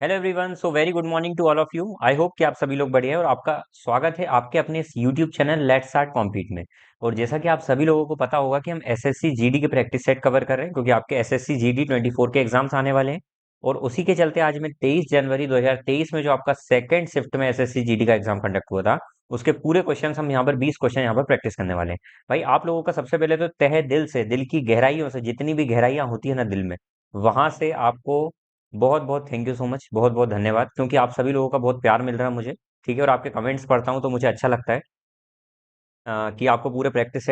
Hello everyone, so very good morning to all of you. I hope कि आप सभी लोग बढ़िया हैं और आपका स्वागत है आपके अपने इस YouTube channel let's start compete में। और जैसा कि आप सभी लोगों को पता होगा कि हम एसएससी जीडी के प्रैक्टिस सेट कवर कर रहे हैं, क्योंकि आपके एसएससी जीडी 24 के एग्जाम्स आने वाले हैं। और उसी के चलते आज मैं 23 जनवरी 2023 में जो आपका सेकंड शिफ्ट में एसएससी जीडी का एग्जाम कंडक्ट हुआ था, उसके पूरे क्वेश्चन हम यहाँ पर 20 क्वेश्चन यहाँ पर प्रैक्टिस करने वाले हैं। भाई आप लोगों का सबसे पहले तो तहे दिल से, दिल की गहराइयों से, जितनी भी गहराइयां होती है ना दिल में, वहां से आपको बहुत बहुत थैंक यू सो मच, बहुत बहुत धन्यवाद, क्योंकि आप सभी लोगों का बहुत प्यार मिल रहा है मुझे। ठीक है, और आपके कमेंट्स पढ़ता हूँ तो मुझे अच्छा लगता है कि आपको पूरे प्रैक्टिस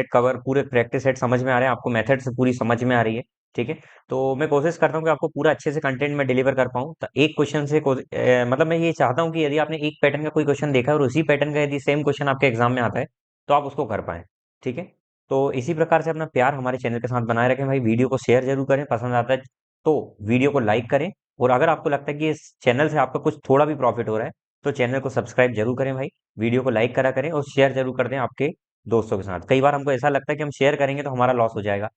सेट समझ में आ रहे हैं, आपको मेथड से पूरी समझ में आ रही है। ठीक है, तो मैं कोशिश करता हूँ कि आपको पूरा अच्छे से कंटेंट में डिलीवर कर पाऊँ। तो एक क्वेश्चन से मतलब मैं ये चाहता हूँ कि यदि आपने एक पैटर्न का कोई क्वेश्चन देखा है और उसी पैटर्न का यदि सेम क्वेश्चन आपके एग्जाम में आता है तो आप उसको कर पाएं। ठीक है, तो इसी प्रकार से अपना प्यार हमारे चैनल के साथ बनाए रखें भाई। वीडियो को शेयर जरूर करें, पसंद आता है तो वीडियो को लाइक करें। और अगर आपको लगता है कि इस चैनल से आपका कुछ थोड़ा भी प्रॉफिट हो रहा है तो चैनल को सब्सक्राइब जरूर करें भाई। वीडियो को लाइक करा करें और शेयर जरूर कर दें आपके दोस्तों के साथ। कई बार हमको ऐसा लगता है कि हम शेयर करेंगे तो हमारा लॉस हो जाएगा।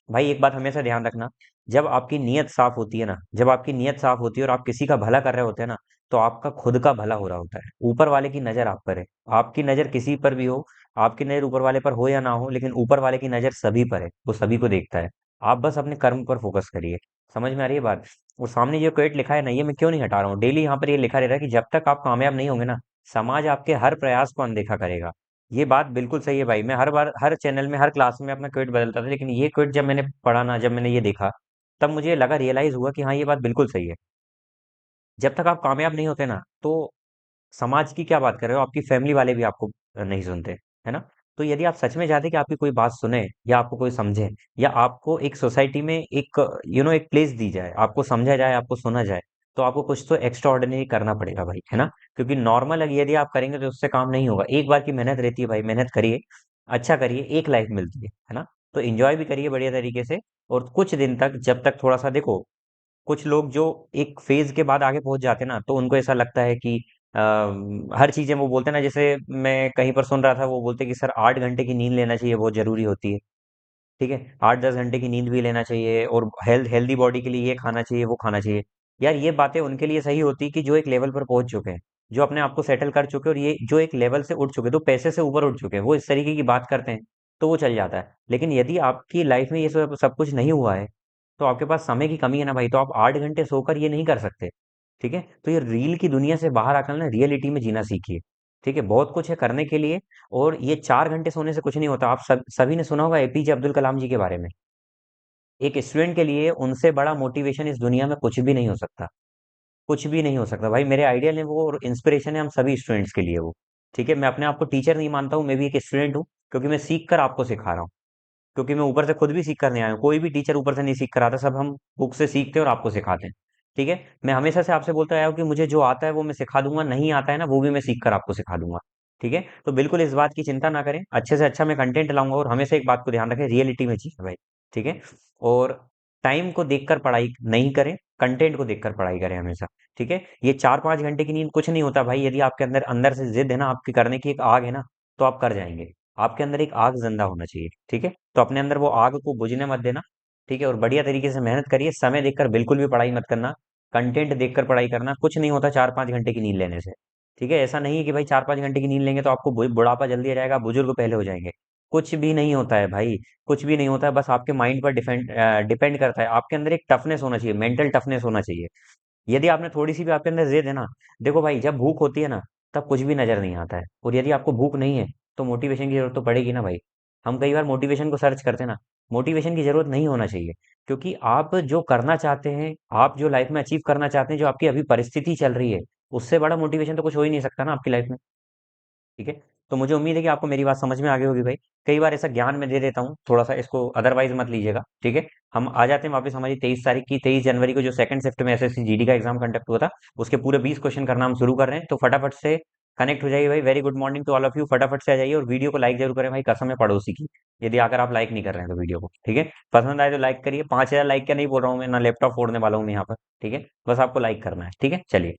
भाई एक बात हमेशा ध्यान रखना, जब आपकी नीयत साफ होती है ना, जब आपकी नीयत साफ होती है और आप किसी का भला कर रहे होते हैं ना, तो आपका खुद का भला हो रहा होता है। ऊपर वाले की नजर आप पर है, आपकी नजर किसी पर भी हो, आपकी नजर ऊपर वाले पर हो या ना हो, लेकिन ऊपर वाले की नजर सभी पर है, वो सभी को देखता है। आप बस अपने कर्म पर फोकस करिए। समझ में आ रही है बात? और सामने जो क्वेट लिखा है ना, ये मैं क्यों नहीं हटा रहा हूँ, डेली यहाँ पर ये लिखा रह रहा है कि जब तक आप कामयाब नहीं होंगे ना, समाज आपके हर प्रयास को अनदेखा करेगा। ये बात बिल्कुल सही है भाई। मैं हर बार हर चैनल में हर क्लास में अपना क्विट बदलता था, लेकिन ये क्विट जब मैंने पढ़ा ना, जब मैंने ये देखा, तब मुझे लगा, रियलाइज हुआ कि हाँ ये बात बिल्कुल सही है। जब तक आप कामयाब नहीं होते ना, तो समाज की क्या बात कर रहे हो, आपकी फैमिली वाले भी आपको नहीं सुनते, है ना? तो यदि आप सच में चाहते कि आपकी कोई बात सुने या आपको कोई समझे, या आपको एक सोसाइटी में एक एक प्लेस दी जाए, आपको समझा जाए, आपको सुना जाए, तो आपको कुछ तो एक्स्ट्रा ऑर्डिनरी करना पड़ेगा भाई, है ना? क्योंकि नॉर्मल यदि आप करेंगे तो उससे काम नहीं होगा। एक बार की मेहनत रहती है भाई, मेहनत करिए, अच्छा करिए, एक लाइफ मिलती है ना? तो एंजॉय भी करिए बढ़िया तरीके से। और कुछ दिन तक, जब तक थोड़ा सा देखो, कुछ लोग जो एक फेज के बाद आगे पहुंच जाते हैं ना, तो उनको ऐसा लगता है कि हर चीजें वो बोलते हैं ना, जैसे मैं कहीं पर सुन रहा था, वो बोलते कि सर 8 घंटे की नींद लेना चाहिए, बहुत जरूरी होती है। ठीक है, 8-10 घंटे की नींद भी लेना चाहिए, और हेल्दी बॉडी के लिए ये खाना चाहिए, वो खाना चाहिए। यार ये बातें उनके लिए सही होती कि जो एक लेवल पर पहुंच चुके हैं, जो अपने आप को सेटल कर चुके हैं, और ये जो एक लेवल से उठ चुके हैं, तो पैसे से ऊपर उठ चुके हैं, वो इस तरीके की बात करते हैं, तो वो चल जाता है। लेकिन यदि आपकी लाइफ में ये सब सब कुछ नहीं हुआ है, तो आपके पास समय की कमी है ना भाई, तो आप 8 घंटे सोकर ये नहीं कर सकते। ठीक है, तो ये रील की दुनिया से बाहर आकर ना रियलिटी में जीना सीखिए। ठीक है, बहुत कुछ है करने के लिए। और ये 4 घंटे सोने से कुछ नहीं होता। आप सभी ने सुना होगा एपीजे अब्दुल कलाम जी के बारे में। एक स्टूडेंट के लिए उनसे बड़ा मोटिवेशन इस दुनिया में कुछ भी नहीं हो सकता। कुछ भी नहीं हो सकता भाई। मेरे आइडियल है वो, और इंस्पिरेशन है हम सभी स्टूडेंट्स के लिए वो। ठीक है, मैं अपने आप को टीचर नहीं मानता हूँ, मैं भी एक स्टूडेंट हूँ, क्योंकि मैं सीख कर आपको सिखा रहा हूँ। क्योंकि मैं ऊपर से खुद भी सीख कर नहीं आया हूँ, कोई भी टीचर ऊपर से नहीं सीख कर आता, सब हम बुक से सीखते हैं और आपको सिखाते हैं। ठीक है, मैं हमेशा से आपसे बोलता आया हूँ कि मुझे जो आता है वो मैं सिखा दूंगा, नहीं आता है ना वो भी मैं सीख कर आपको सिखा दूंगा। ठीक है, तो बिल्कुल इस बात की चिंता ना करें, अच्छे से अच्छा मैं कंटेंट लाऊंगा। और हमेशा एक बात को ध्यान रखें, रियलिटी में जिए भाई। ठीक है, और टाइम को देखकर पढ़ाई नहीं करें, कंटेंट को देखकर पढ़ाई करें हमेशा। ठीक है, ये 4-5 घंटे की नींद कुछ नहीं होता भाई। यदि आपके अंदर अंदर से जिद है ना, आपकी करने की एक आग है ना, तो आप कर जाएंगे। आपके अंदर एक आग जिंदा होना चाहिए। ठीक है, तो अपने अंदर वो आग को बुझने मत देना। ठीक है, और बढ़िया तरीके से मेहनत करिए, समय देखकर बिल्कुल भी पढ़ाई मत करना, कंटेंट देखकर पढ़ाई करना। कुछ नहीं होता 4-5 घंटे की नींद लेने से। ठीक है, ऐसा नहीं है कि भाई 4-5 घंटे की नींद लेंगे तो आपको बुढ़ापा जल्दी आ जाएगा, बुजुर्ग पहले हो जाएंगे। कुछ भी नहीं होता है भाई, कुछ भी नहीं होता है। बस आपके माइंड पर डिपेंड करता है। आपके अंदर एक टफनेस होना चाहिए, मेंटल टफनेस होना चाहिए। यदि आपने थोड़ी सी भी आपके अंदर जिद है ना, देखो भाई जब भूख होती है ना, तब कुछ भी नजर नहीं आता है। और यदि आपको भूख नहीं है तो मोटिवेशन की जरूरत तो पड़ेगी ना भाई। हम कई बार मोटिवेशन को सर्च करते हैं ना, मोटिवेशन की जरूरत नहीं होना चाहिए। क्योंकि आप जो करना चाहते हैं, आप जो लाइफ में अचीव करना चाहते हैं, जो आपकी अभी परिस्थिति चल रही है, उससे बड़ा मोटिवेशन तो कुछ हो ही नहीं सकता ना आपकी लाइफ में। ठीक है, तो मुझे उम्मीद है कि आपको मेरी बात समझ में आ गई होगी भाई। कई बार ऐसा ज्ञान मैं दे देता हूँ थोड़ा सा, इसको अदरवाइज मत लीजिएगा। ठीक है, हम आ जाते हैं वापस हमारी 23 तारीख की, 23 जनवरी को जो सेकंड शिफ्ट में एसएससी जीडी का एग्जाम कंडक्ट हुआ था, उसके पूरे 20 क्वेश्चन करना हम शुरू कर रहे हैं। तो फटाफट से कनेक्ट हो जाइए भाई। Very good morning to all of you. फटाफट से आ जाइए और वीडियो को लाइक जरूर करें भाई, कसम है पड़ोसी की। यदि अगर आप लाइक नहीं कर रहे हैं तो वीडियो को, ठीक है, पसंद आए तो लाइक करिए। 5,000 लाइक का नहीं बोल रहा हूँ मैं, ना लैपटॉप फोड़ने वाला हूँ मैं यहाँ पर। ठीक है, बस आपको लाइक करना है। ठीक है, चलिए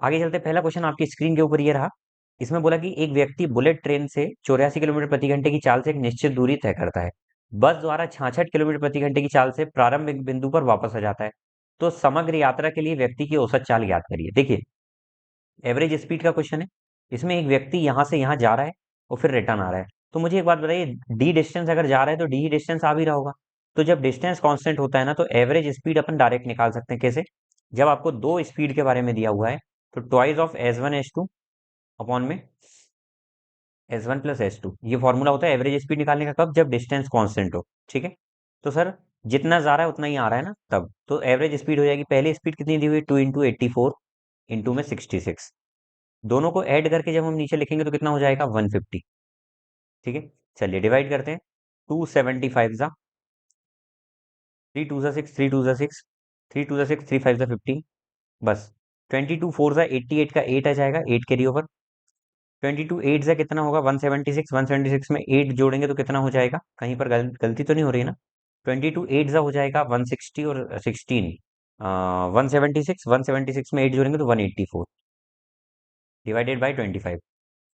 आगे चलते। पहला क्वेश्चन आपकी स्क्रीन के ऊपर ये रहा। इसमें बोला कि एक व्यक्ति बुलेट ट्रेन से 84 किलोमीटर प्रति घंटे की चाल से एक निश्चित दूरी तय करता है। बस द्वारा 66 किलोमीटर प्रति घंटे की चाल से प्रारंभिक बिंदु पर वापस आ जाता है। तो समग्र यात्रा के लिए व्यक्ति की औसत चाल ज्ञात करिए। देखिए, एवरेज स्पीड का क्वेश्चन है। इसमें एक व्यक्ति यहाँ से यहाँ जा रहा है और फिर रिटर्न आ रहा है। तो मुझे एक बात बताइए, डी डिस्टेंस अगर जा रहा है तो डी डिस्टेंस आ भी रहा होगा। तो जब डिस्टेंस कांस्टेंट होता है ना, तो एवरेज स्पीड अपन डायरेक्ट निकाल सकते हैं। कैसे? जब आपको दो स्पीड के बारे में दिया हुआ है, तो twice of S one S two upon में S one plus S two, ये फॉर्मूला होता है एवरेज स्पीड निकालने का। कब? जब डिस्टेंस कांस्टेंट हो। ठीक है। तो सर, जितना जा रहा है उतना ही आ रहा है ना, तब तो एवरेज स्पीड हो जाएगी। पहली स्पीड कितनी दी हुई है? 2 × 84 इंटू में 66। दोनों को ऐड करके जब हम नीचे लिखेंगे तो कितना हो जाएगा? 150। ठीक है। चलिए डिवाइड करते हैं। 275 जा 3 × 2 = 6, 3 × 2 = 6, 3 × 2 = 6, 3 × 5 = 15। बस 22 4 जा 88 का 8 आ जाएगा, 8 कैरी ओवर। 22 8 जा कितना होगा? 176। 176 में 8 जोड़ेंगे तो कितना हो जाएगा? कहीं पर गलती तो नहीं हो रही है ना? 22 8 जा हो जाएगा 160 और 16, 176। 176 में 8 जोड़ेंगे तो 184 डिवाइडेड बाई 25।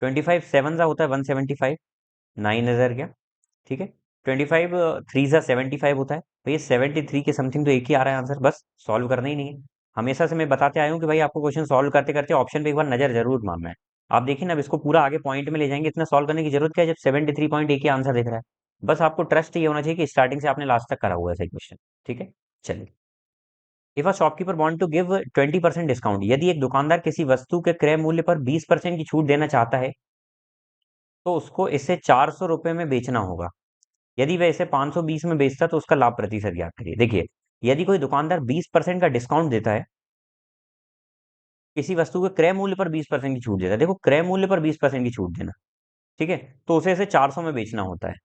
25 7 जा होता है 175, 9 गया। ठीक है। 25 3 जा 75 होता है। भैया 73 के समथिंग तो एक ही आ रहा है आंसर, बस सॉल्व करना ही नहीं है। हमेशा से मैं बताते आया हूँ कि भाई आपको क्वेश्चन सॉल्व करते करते ऑप्शन पे एक बार नजर जरूर मारना है। आप देखिए ना, अब इसको पूरा आगे पॉइंट में ले जाएंगे, इतना सॉल्व करने की जरूरत क्या है जब 73 पॉइंट एक ही आंसर दिख रहा है। बस आपको ट्रस्ट ये होना चाहिए कि स्टार्टिंग से आपने लास्ट तक करा हुआ है सही क्वेश्चन। ठीक है। चलिए, if a shopkeeper want to give 20% discount, यदि एक दुकानदार किसी वस्तु के क्रय मूल्य पर 20% की छूट देना चाहता है, तो उसको इसे 400 रुपए में बेचना होगा। यदि वह इसे 520 में बेचता तो उसका लाभ प्रतिशत ज्ञात करिए। देखिए, यदि कोई दुकानदार 20% का डिस्काउंट देता है, किसी वस्तु के क्रय मूल्य पर 20% की छूट देता है, देखो क्रय मूल्य पर 20% की छूट देना, ठीक है, तो उसे इसे 400 में बेचना होता है।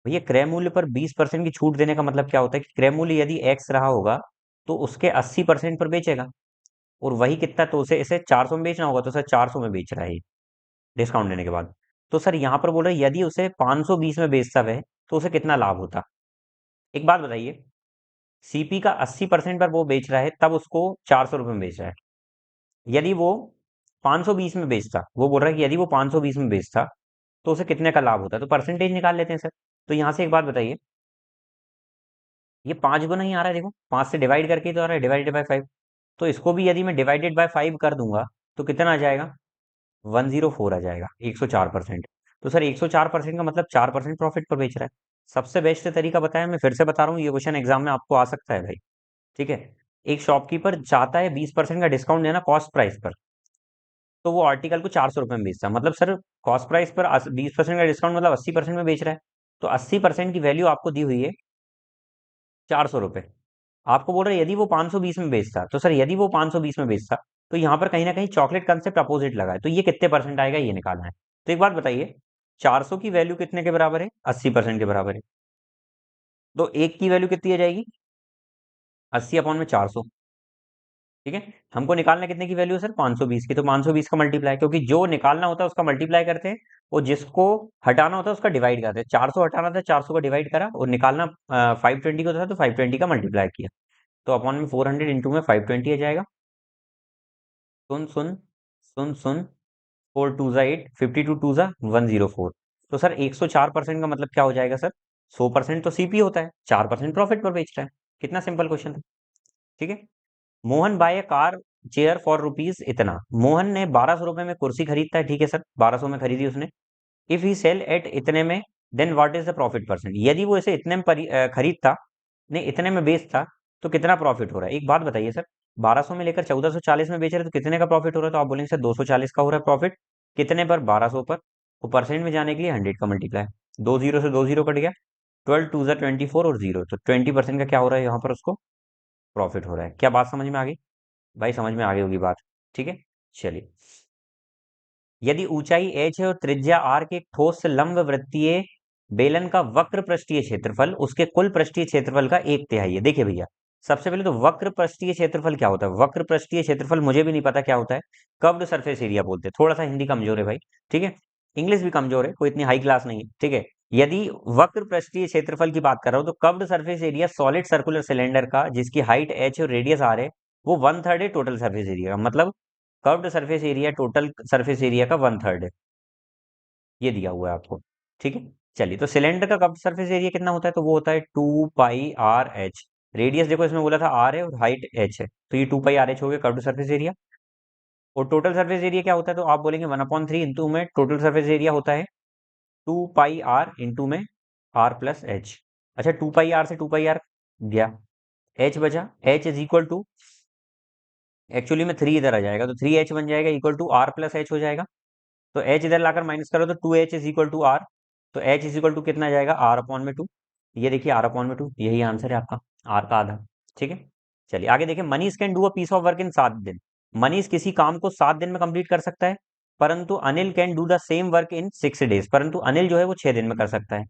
भैया क्रय मूल्य पर 20% की छूट देने का मतलब क्या होता है कि क्रय मूल्य यदि एक्स रहा होगा तो उसके 80% पर बेचेगा, और वही कितना, तो उसे इसे 400 में बेचना होगा, तो सर 400 में बेच रहा है डिस्काउंट देने के बाद। तो सर यहाँ पर बोल रहे हैं यदि उसे 520 में बेचता वह, तो उसे कितना लाभ होता। एक बात बताइए, सीपी का 80% पर वो बेच रहा है, तब उसको 400 रुपये में बेच रहा है। यदि वो 520 में बेचता, वो बोल रहा है कि यदि वो 520 में बेचता तो उसे कितने का लाभ होता है। तो परसेंटेज निकाल लेते हैं सर। तो यहाँ से एक बात बताइए, ये 5 गुना ही आ रहा है, देखो 5 से डिवाइड करके ही तो आ रहा है, डिवाइडेड बाय 5। तो इसको भी यदि मैं डिवाइडेड बाय 5 कर दूंगा तो कितना आ जाएगा? 104 आ जाएगा, 104%। तो सर 104% का मतलब 4% प्रॉफिट पर बेच रहा है। सबसे बेस्ट तरीका बताया, मैं फिर से बता रहा हूँ, ये क्वेश्चन एग्जाम में आपको आ सकता है भाई। ठीक है। एक शॉपकीपर चाहता है 20% का डिस्काउंट देना कॉस्ट प्राइस पर, तो वो आर्टिकल को 400 रुपये में बेचता है। मतलब सर कॉस्ट प्राइस पर 20% का डिस्काउंट मतलब 80% में बेच रहा है। तो 80% की वैल्यू आपको दी हुई है 400 रुपये। आपको बोल रहे हैं यदि वो 520 में बेचता, तो सर यदि वो 520 में बेचता, तो यहाँ पर कहीं ना कहीं चॉकलेट कंसेप्ट अपोजिट लगा है, तो ये कितने परसेंट आएगा ये निकालना है। तो एक बात बताइए, 400 की वैल्यू कितने के बराबर है? 80% के बराबर है। तो एक की वैल्यू कितनी आ जाएगी? 80/400। ठीक है। हमको निकालना कितने की वैल्यू है सर? 520 की। तो 520 का मल्टीप्लाई, क्योंकि जो निकालना होता है उसका मल्टीप्लाई करते हैं, और जिसको हटाना होता है उसका डिवाइड करते हैं। 400 हटाना था, 400 का डिवाइड करा, और निकालना 520 को था तो 520 का मल्टीप्लाई किया। तो अपॉन में 400 इंटू में 520 आ जाएगा। सुन सुन सुन सुन, 4 2 = 8, 52 2 = 104। तो सर 104% का मतलब क्या हो जाएगा सर? 100% तो सीपी होता है, 4% प्रॉफिट पर बेच रहा है। कितना सिंपल क्वेश्चन था। ठीक है। Mohan buy a car chair for rupees इतना, मोहन ने 1200 रुपए में कुर्सी खरीदता है। ठीक है सर, 1200 में खरीदी उसने। इफ ही सेल एट इतने में, then what is the profit percent. यदि वो इसे इतने में खरीदता, नहीं इतने में बेचता, तो कितना प्रॉफिट हो रहा है? एक बात बताइए सर, 1200 में लेकर 1440 में बेच रहे, तो कितने का प्रॉफिट हो रहा है? तो आप बोलेंगे सर 240 का हो रहा है प्रॉफिट। कितने पर? 1200 पर। तो परसेंट में जाने के लिए 100 का मल्टीप्लाई, 2 जीरो से 2 जीरो कट गया, 12 2 = 24 और जीरो, तो 20% का क्या हो रहा है यहाँ पर? उसको प्रॉफिट हो रहा है। क्या बात समझ में आ गई? भाई समझ में आ गई होगी बात। ठीक है। चलिए, यदि ऊंचाई h है और त्रिज्या r के एक ठोस से लंब वृत्तीय बेलन का वक्र पृष्ठीय क्षेत्रफल उसके कुल पृष्ठीय क्षेत्रफल का 1/3 है। देखिए भैया, सबसे पहले तो वक्र पृष्ठीय क्षेत्रफल क्या होता है? वक्र पृष्ठीय क्षेत्रफल मुझे भी नहीं पता क्या होता है। कर्व्ड सरफेस एरिया बोलते हैं। थोड़ा सा हिंदी कमजोर है भाई। ठीक है। इंग्लिश भी कमजोर है, कोई इतनी हाई क्लास नहीं है। ठीक है। यदि वक्र पृष्ठीय क्षेत्रफल की बात कर रहा हूं, तो curved surface area solid circular cylinder का, जिसकी हाइट h और रेडियस r है, वो 1/3 है टोटल सरफेस एरिया का। मतलब curved surface area total surface area का 1/3 है। ये दिया हुआ है आपको। ठीक है। चलिए, तो सिलेंडर का कर्व्ड सरफेस एरिया कितना होता है? तो वो होता है 2 पाई आर एच। रेडियस देखो इसमें बोला था आर है और हाइट एच है, तो ये 2 पाई आर एच हो गया कर्व सरफेस एरिया। और टोटल सरफेस एरिया क्या होता है, तो आप बोलेंगे 1/3 इंटू में टोटल सरफेस एरिया होता है 2 पाई आर इंटू में आर प्लस एच। अच्छा 2 पाई आर से 2 पाई आर गया, एच बचा, h is equal to, actually में 3 इधर आ जाएगा तो 3 एच बन जाएगा equal to r plus h हो जाएगा। तो एच इधर लाकर माइनस करो तो 2 h is equal to r. तो एच इज इक्वल टू कितना आ जाएगा, R/2। ये देखिए R/2, यही आंसर है आपका, आर का आधा। ठीक है, चलिए आगे देखिए, Manish can do a piece of work in 7 दिन। मनीष किसी काम को 7 दिन में कंप्लीट कर सकता है, परंतु Anil can do the same work in 6 days. परंतु अनिल जो है वो 6 दिन में कर सकता है।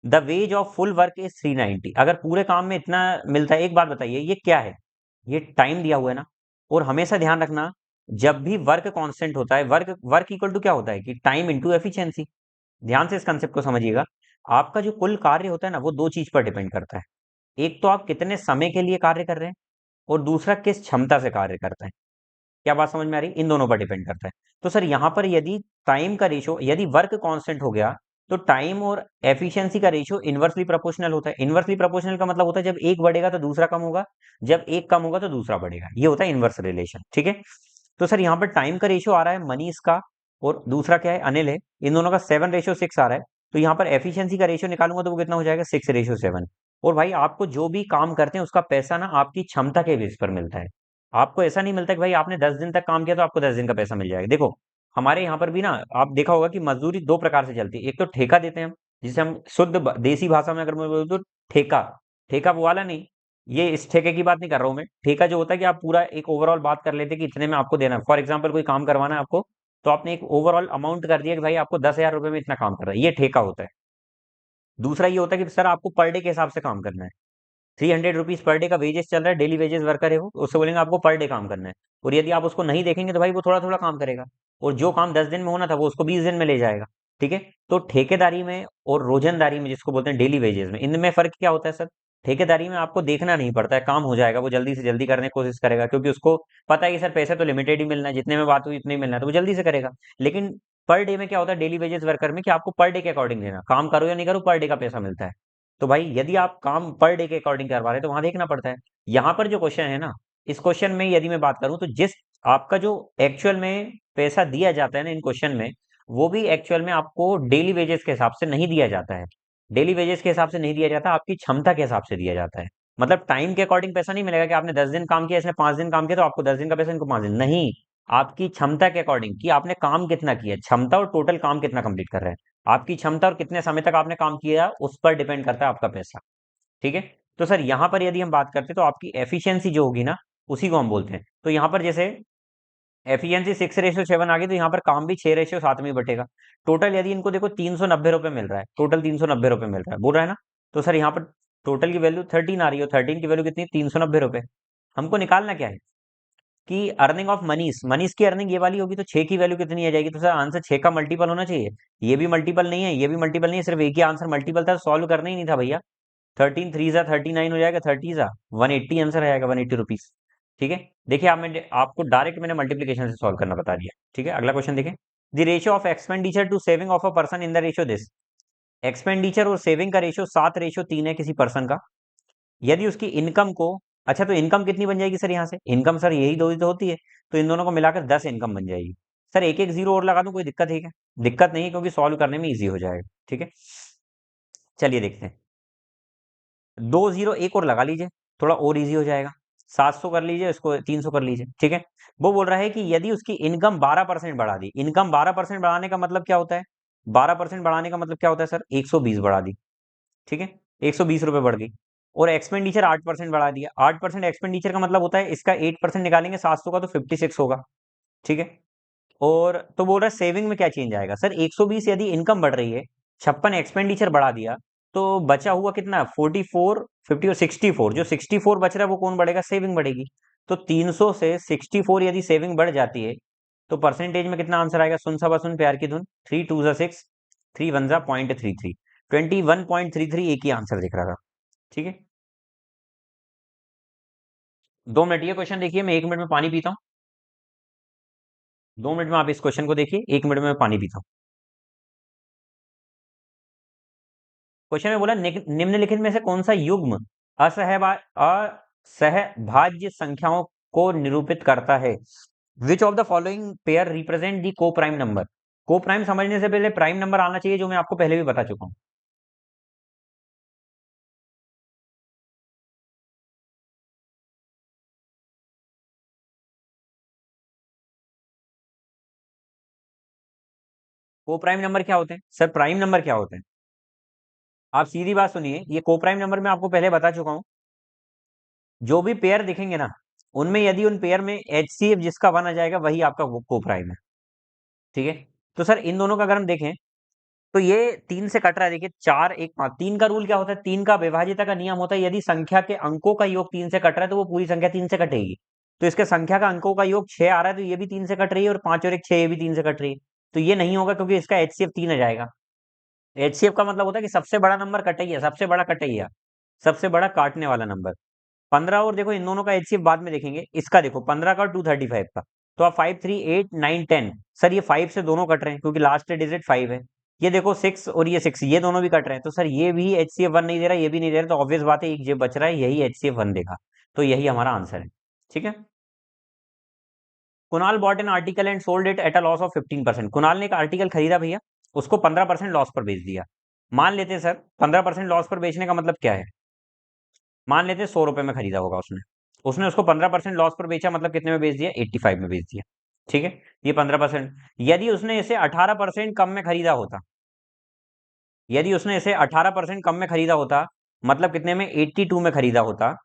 The ways of full work is 390। अगर पूरे काम में इतना मिलता है, एक बात बताइए ये क्या है, ये टाइम दिया हुआ है ना। और हमेशा ध्यान रखना, जब भी वर्क कांस्टेंट होता है, वर्क वर्क इक्वल टू क्या होता है कि टाइम इनटू एफिशिएंसी। ध्यान से इस कंसेप्ट को समझिएगा। आपका जो कुल कार्य होता है ना, वो दो चीज पर डिपेंड करता है। एक तो आप कितने समय के लिए कार्य कर रहे हैं, और दूसरा किस क्षमता से कार्य करते हैं। क्या बात समझ में आ रही, इन दोनों पर डिपेंड करता है। तो सर यहाँ पर यदि टाइम का रेशो, यदि वर्क कांस्टेंट हो गया, तो टाइम और एफिशिएंसी का रेशो इनवर्सली प्रोपोर्शनल होता है। इनवर्सली प्रोपोर्शनल का मतलब होता है जब एक बढ़ेगा तो दूसरा कम होगा, जब एक कम होगा तो दूसरा बढ़ेगा, ये होता है इनवर्स रिलेशन। ठीक है, तो सर यहाँ पर टाइम का रेशो आ रहा है मनीष का, और दूसरा क्या है, अनिल है, इन दोनों का 7:6 आ रहा है। तो यहाँ पर एफिशिएंसी का रेशो निकालूंगा तो वो कितना हो जाएगा, 6:7। और भाई आपको जो भी काम करते हैं उसका पैसा ना आपकी क्षमता के बेस पर मिलता है। आपको ऐसा नहीं मिलता कि भाई आपने 10 दिन तक काम किया तो आपको 10 दिन का पैसा मिल जाएगा। देखो हमारे यहाँ पर भी ना, आप देखा होगा कि मजदूरी दो प्रकार से चलती है। एक तो ठेका देते हैं हम, जिसे हम शुद्ध देसी भाषा में अगर मैं बोलूँ तो ठेका। ठेका वो वाला नहीं, ये इस ठेके की बात नहीं कर रहा हूँ मैं। ठेका जो होता है कि आप पूरा एक ओवरऑल बात कर लेते हैं कि इतने में आपको देना है। फॉर एग्जाम्पल कोई काम करवाना है आपको, तो आपने एक ओवरऑल अमाउंट कर दिया कि भाई आपको 10,000 रुपए में इतना काम कर रहा है, ये ठेका होता है। दूसरा ये होता है कि सर आपको पर डे के हिसाब से काम करना है। 300 रुपीज पर डे का वेजेस चल रहा है, डेली वेजेस वर्कर है वो, उससे बोलेंगे आपको पर डे काम करना है। और यदि आप उसको नहीं देखेंगे तो भाई वो थोड़ा थोड़ा काम करेगा, और जो काम 10 दिन में होना था वो उसको 20 दिन में ले जाएगा। ठीक है, तो ठेकेदारी में और रोजंदारी में, जिसको बोलते हैं डेली वेजेस में, इनमें फर्क क्या होता है सर। ठेकेदारी में आपको देखना नहीं पड़ता है, काम हो जाएगा, वो जल्दी से जल्दी करने की कोशिश करेगा, क्योंकि उसको पता है कि सर पैसे तो लिमिटेड ही मिलना है, जितने में बात हुई इतने ही मिलना है, तो वो जल्दी से करेगा। लेकिन पर डे में क्या होता है, डेली वेजेस वर्कर में, कि आपको पर डे के अकॉर्डिंग देना, काम करो या नहीं करो पर डे का पैसा मिलता है। तो भाई यदि आप काम पर डे के अकॉर्डिंग करवा रहे हैं तो वहां देखना पड़ता है। यहाँ पर जो क्वेश्चन है ना, इस क्वेश्चन में यदि मैं बात करूं तो जिस आपका जो एक्चुअल में पैसा दिया जाता है ना इन क्वेश्चन में, वो भी एक्चुअल में आपको डेली वेजेस के हिसाब से नहीं दिया जाता है। डेली वेजेस के हिसाब से नहीं दिया जाता, आपकी क्षमता के हिसाब से दिया जाता है। मतलब टाइम के अकॉर्डिंग पैसा नहीं मिलेगा कि आपने 10 दिन काम किया, इसने 5 दिन काम किया तो आपको 10 दिन का पैसा, इनको 5 दिन नहीं। आपकी क्षमता के अकॉर्डिंग कि आपने काम कितना किया, क्षमता और टोटल काम कितना कंप्लीट कर रहे हैं, आपकी क्षमता और कितने समय तक आपने काम किया उस पर डिपेंड करता है आपका पैसा। ठीक है, तो सर यहाँ पर यदि हम बात करते हैं तो आपकी एफिशिएंसी जो होगी ना, उसी को हम बोलते हैं। तो यहाँ पर जैसे एफिशिएंसी 6:7 आ गई, तो यहाँ पर काम भी 6:7 में ही बटेगा। टोटल यदि इनको देखो 390 रुपए मिल रहा है, टोटल 390 रुपए मिल रहा है, बोल रहा है ना। तो सर यहाँ पर टोटल की वैल्यू 13 आ रही है, 13 की वैल्यू कितनी, 390 रुपए। हमको निकालना क्या है कि अर्निंग ऑफ मनीष, मनीष की अर्निंग ये वाली होगी, तो 6 की वैल्यू कितनी आ जाएगी, तो सर आंसर 6 का मल्टीपल होना चाहिए। ये भी मल्टीपल नहीं है, ये भी मल्टीपल नहीं है, सिर्फ एक ही आंसर मल्टीपल था, सॉल्व करना ही नहीं था भैया। 13 3 जा 39 हो जाएगा, 30 जा 180 आंसर आएगा, 180 रुपीज। ठीक है, देखिए आपको डायरेक्ट मैंने मल्टीप्लीकेशन से सॉल्व करना बता दिया। ठीक है, अगला क्वेश्चन देखें। The ratio of expenditure to saving of a person in the ratio this. Expenditure और सेविंग का रेशियो 7:3 है किसी पर्सन का। यदि उसकी इनकम को, अच्छा तो इनकम कितनी बन जाएगी सर, यहाँ से इनकम सर यही दो ही तो होती है, तो इन दोनों को मिलाकर 10 इनकम बन जाएगी। सर एक एक जीरो और लगा दूं, कोई दिक्कत है क्या। दिक्कत नहीं है, क्योंकि सॉल्व करने में इजी हो जाएगा। ठीक है, चलिए देखते हैं। 2 जीरो एक और लगा लीजिए, थोड़ा और इजी हो जाएगा। 700 कर लीजिए, इसको 300 कर लीजिए। ठीक है, वो बोल रहा है कि यदि उसकी इनकम 12% बढ़ा दी, इनकम 12% बढ़ाने का मतलब क्या होता है, 12% बढ़ाने का मतलब क्या होता है सर, 120 बढ़ा दी। ठीक है, 120 रुपए बढ़ गई। और एक्सपेंडिचर 8% बढ़ा दिया, 8% एक्सपेंडिचर का मतलब होता है इसका 8% निकालेंगे 700 का तो 56 होगा। ठीक है, और तो बोल रहा है सेविंग में क्या चेंज आएगा सर, 120 यदि इनकम बढ़ रही है, 56 एक्सपेंडिचर बढ़ा दिया, तो बचा हुआ कितना, 44 50 और 64, जो 64 बच रहा है वो कौन बढ़ेगा, सेविंग बढ़ेगी। तो 300 से 64 यदि सेविंग बढ़ जाती है, तो परसेंटेज में कितना आंसर आएगा, सुन सबा सुन प्यार की धुन, 3 2 जा 6, 3 1 जा 0.33, 21.33 एक ही आंसर दिख रहा था। ठीक है, 2 मिनट ये क्वेश्चन देखिए, मैं 1 मिनट में पानी पीता हूँ। 2 मिनट में आप इस क्वेश्चन को देखिए, 1 मिनट में मैं पानी पीता हूँ। क्वेश्चन में बोला निम्नलिखित में से कौन सा युग्म असहभाज्य संख्याओं को निरूपित करता है। Which of the following pair represent the को प्राइम नंबर। को प्राइम समझने से पहले प्राइम नंबर आना चाहिए, जो मैं आपको पहले भी बता चुका हूं। को प्राइम नंबर क्या होते हैं सर? प्राइम नंबर क्या होते हैं? आप सीधी बात सुनिए, ये को प्राइम नंबर मैं आपको पहले बता चुका हूं। जो भी पेयर दिखेंगे ना, उनमें यदि उन पेयर में एचसीएफ जिसका वन आ जाएगा वही आपका को प्राइम है। ठीक है। तो सर इन दोनों का अगर हम देखें, तो ये तीन से कट रहा है। देखिए चार एक पांच, तीन का रूल क्या होता है? तीन का विभाज्यता का नियम होता है, यदि संख्या के अंकों का योग तीन से कट रहा है तो वो पूरी संख्या तीन से कटेगी। तो इसके संख्या का अंकों का योग छह आ रहा है, तो ये भी तीन से कट रही है, और पांच और एक छह, ये भी तीन से कट रही है। तो ये नहीं होगा, क्योंकि इसका एचसीएफ तीन आ जाएगा। एचसीएफ का मतलब होता है कि सबसे बड़ा नंबर कटैया, सबसे बड़ा कटैया, सबसे बड़ा काटने वाला नंबर। 15, और देखो इन दोनों का एचसीएफ बाद में देखेंगे। इसका देखो 15 का और 235 का, तो आप 5 3 8 9 10। सर ये 5 से दोनों कट रहे हैं, क्योंकि लास्ट डिजिट 5 है। ये देखो 6 और ये 6, ये दोनों भी कट रहे हैं, तो सर ये भी एचसीएफ वन नहीं दे रहा, ये भी नहीं दे रहा, तो ऑब्वियस बात है एक जे बच रहा है, यही एचसीएफ वन देगा। तो यही हमारा आंसर है। ठीक है। Kunal bot an article and sold it at a loss of 15%। Kunal ने एक आर्टिकल खरीदा भैया, उसको 15% लॉस पर बेच दिया। मान लेते हैं सर 15% लॉस पर बेचने का मतलब क्या है? मान लेते हैं 100 रुपए में खरीदा होगा उसने। उसने उसको 15% लॉस पर बेचा, मतलब कितने में बेच दिया? 85 में बेच दिया। ठीक है। ये 15%। यदि उसने इसे 18% कम में खरीदा होता, यदि उसने इसे 18% कम में खरीदा होता, मतलब कितने में? 82 में खरीदा होता,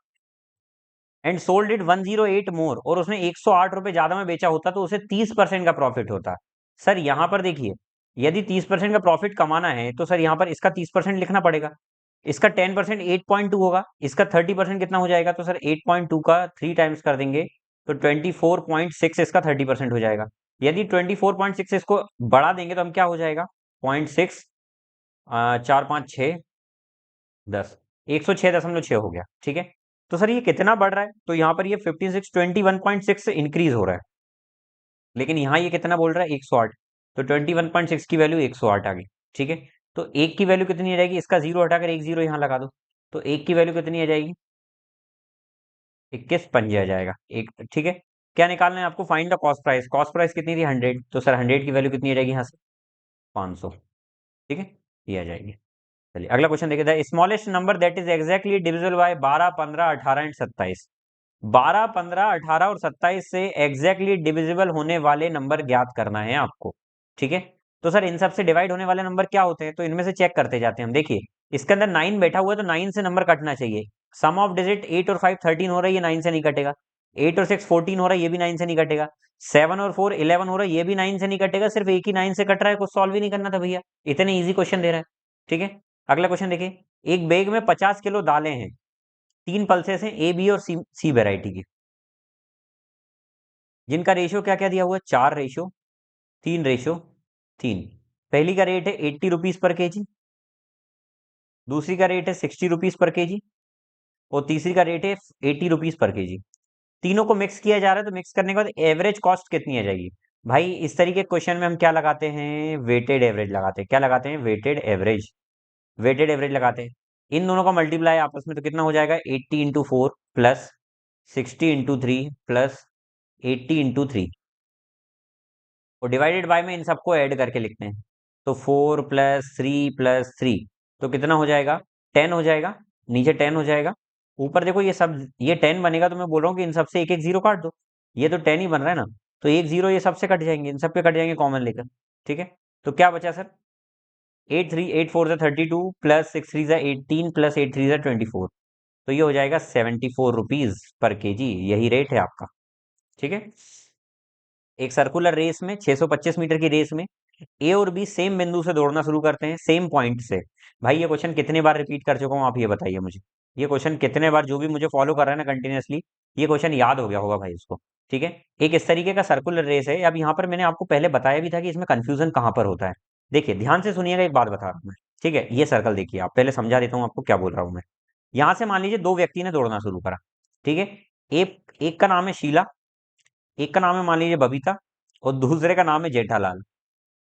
एंड सोल्ड इट 108 मोर, और उसने 108 रुपए ज्यादा में बेचा होता, तो उसे 30% का प्रॉफिट होता। सर यहां पर देखिए, यदि 30% का प्रॉफिट कमाना है, तो सर यहां पर इसका 30% लिखना पड़ेगा। इसका 10% 8.2 होगा, इसका 30% कितना हो जाएगा? तो सर 8.2 का 3 टाइम्स कर देंगे, तो 24.6 इसका 30% हो जाएगा। यदि 24.6 इसको बढ़ा देंगे तो हम क्या हो जाएगा? 0.6, 4 5 6 10, 106.6 हो गया। ठीक है। तो सर ये कितना बढ़ रहा है? तो यहाँ पर ये 51.6 से इंक्रीज हो रहा है, लेकिन यहाँ ये कितना बोल रहा है? 108। तो 21.6 की वैल्यू 108 आ गई। ठीक है। तो एक की वैल्यू कितनी आ जाएगी? इसका जीरो हटाकर एक जीरो यहाँ लगा दो, तो एक की वैल्यू कितनी आ जाएगी? 21 पंजे आ जाएगा एक। ठीक है। क्या निकालना है आपको? Find the cost price. Cost price कितनी थी? 100। तो सर 100 की वैल्यू कितनी आ जाएगी यहाँ से? 500। ठीक है। ये आ जाएगी। चलिए अगला क्वेश्चन देखिए। The smallest number that is exactly divisible by 12 15 18 and 27। 12 15 18 और 27 से एग्जैक्टली डिविजिबल होने वाले नंबर ज्ञात करना है आपको। ठीक है। तो सर इन सब से डिवाइड होने वाले नंबर क्या होते हैं? तो इनमें से चेक करते जाते हैं हम। देखिए इसके अंदर 9 बैठा हुआ है, तो 9 से नंबर कटना चाहिए। सम ऑफ डिजिट 8 और 5 13 हो रहा है, ये 9 से नहीं कटेगा। 8 और 6 14 हो रहा है, ये भी 9 से नहीं कटेगा। 7 और 4 11 हो रहा है, ये भी 9 से नहीं कटेगा। सिर्फ एक ही 9 से कट रहा है, कुछ सॉल्व ही नहीं करना था भैया, इतने ईजी क्वेश्चन दे रहा है। ठीक है। अगला क्वेश्चन देखिए। एक बैग में 50 किलो दालें हैं, तीन पल्सेस हैं, ए बी और सी सी वेराइटी की, जिनका रेशियो क्या क्या दिया हुआ है? 4:3:3। पहली का रेट है 80 रुपीज पर केजी, दूसरी का रेट है 60 रुपीज पर केजी, और तीसरी का रेट है 80 रुपीज पर केजी। तीनों को मिक्स किया जा रहा है, तो मिक्स करने के बाद एवरेज कॉस्ट कितनी आ जाएगी? भाई इस तरीके के क्वेश्चन में हम क्या लगाते हैं? वेटेड एवरेज लगाते हैं। क्या लगाते हैं? Weighted average. वेटेड एवरेज लगाते हैं। इन दोनों का मल्टीप्लाई आपस में, तो कितना हो जाएगा? 80 × 4 प्लस 60 × 3 प्लस 80 × 3, और डिवाइडेड बाय में इन सबको ऐड करके लिखते हैं। तो 4 + 3 + 3, तो कितना हो जाएगा? 10 हो जाएगा। नीचे 10 हो जाएगा, ऊपर देखो ये सब, ये 10 बनेगा, तो मैं बोल रहा हूँ कि इन सबसे एक एक जीरो काट दो। ये तो 10 ही बन रहा है ना, तो एक जीरो ये सबसे कट जाएंगे, इन सब पे कट जाएंगे कॉमन लेकर। ठीक है। तो क्या बचा सर? 8 4 प्लस 6 3 18 प्लस 8 3 24, तो ये हो जाएगा 74 रुपीज पर केजी। यही रेट है आपका। ठीक है। एक सर्कुलर रेस में, 625 मीटर की रेस में, ए और बी सेम बिंदु से दौड़ना शुरू करते हैं, सेम पॉइंट से। भाई ये क्वेश्चन कितने बार रिपीट कर चुका हूँ, आप ये बताइए मुझे। ये क्वेश्चन कितने बार, जो भी मुझे फॉलो कर रहा है ना कंटिन्यूअसली, ये क्वेश्चन याद हो गया होगा भाई उसको। ठीक है। एक इस तरीके का सर्कुलर रेस है। अब यहाँ पर मैंने आपको पहले बताया भी था कि इसमें कंफ्यूजन कहाँ पर होता है। देखिए ध्यान से सुनिएगा, एक बात बता रहा हूँ मैं। ठीक है। ये सर्कल देखिए, आप पहले समझा देता हूँ आपको क्या बोल रहा हूँ मैं। यहाँ से मान लीजिए दो व्यक्ति ने दौड़ना शुरू करा। ठीक है। एक एक का नाम है शीला, एक का नाम है मान लीजिए बबीता, और दूसरे का नाम है जेठालाल।